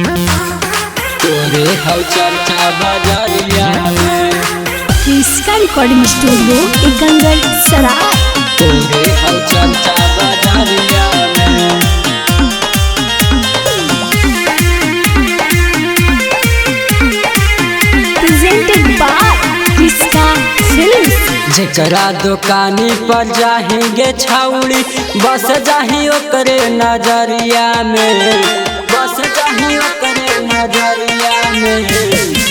तोरे हौ चर्चा बजरिया में। इसका रिकॉर्डिंग स्टूडियो एकंगर सराय। तोरे हौ चर्चा बजरिया में। प्रेजेंटेड बाय इसका फिल्म्स। जेकरा दुकानी पर जाहिगे छाउड़ी बस जाही ओकरे नजरिया में। बस जाही ओकरे नजरिया में।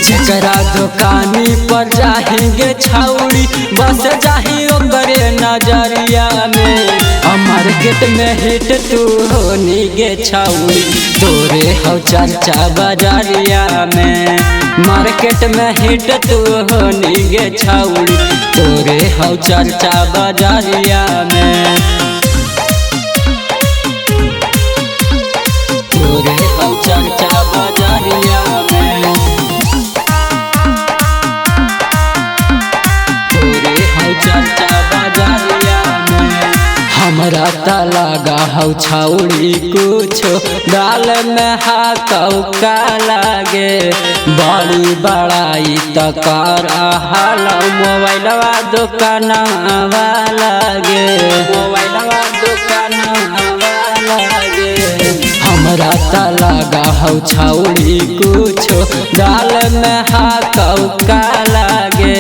जेकरा दुकानी पर जाहिगे छाउड़ी बस जाही ओकरे नजरिया में। मार्केट में हिट तू होनी गे छाउड़ी तोरे हौ चर्चा बजरिया में। मार्केट में हिट तू होनी गे छाउड़ी तोरे हौ चर्चा बजरिया में। तोरे हौ चर्चा बजरिया में। तोरे हौ चर्चा बजरिया में। हमरा त लगा हौ छाउड़ी कुछो दाल में हाकौ का लागे। बड़ी बड़ाई त कर हाल मोबाइलवा दुकानवा लागे। मोबाइलवा दुकानवा लागे। हमरा त लगा हौ छाउड़ी कुछो दाल में हाकौ का लागे।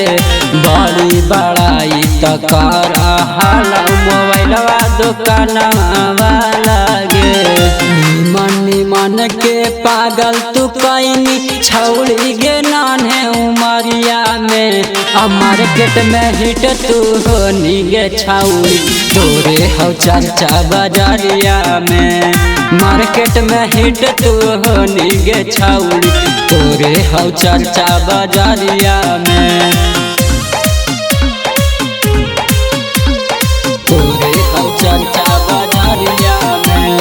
बड़ी बड़ाई त कर हाल मोबाइलवा दुकानवा लागे। निमन निमन के पागल तू कैनी छौड़ी गे नान्हे उमरिया में। मार्केट में हिट तू होनी गे छौड़ी तोरे हौ चर्चा बजरिया में। मार्केट में हिट तू होनी गे छौड़ी तोरे हौ चर्चा बजरिया में। तोरे हौ चर्चा बजरिया में।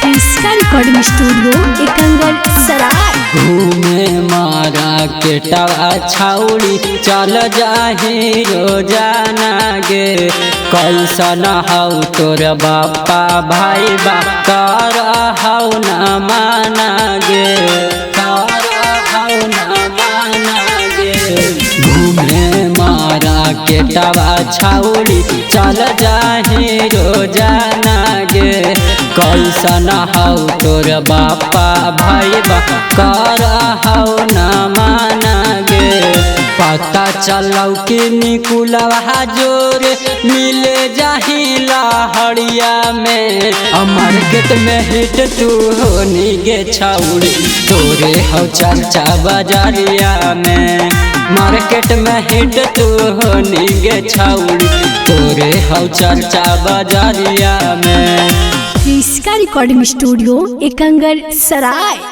इसका रिकॉर्डिंग स्टूडियो एकंगर सराय। घूमे मारा के टवा छाउड़ी चल जाही रोजाना गे। कैसन हौ तोर बापा भाई बा कर हौ न माना गे। कर हौ न माना गे। घूमे मारा के टवा छाउड़ी चल जाही रोजाना गे। कैसन हौ तोर बापा भाई बा कर हौ न माना गे। पता चलौ कि निकुलवा जोर मिले जाही लहरिया में। मार्केट में हिट तू होनी गे छौड़ी तोरे हौ चर्चा बजरिया में। मार्केट में हिट तू होनी गे छौड़ी तोरे हौ चर्चा बजरिया में। इसका रिकॉर्डिंग स्टूडियो एकंगर सराय।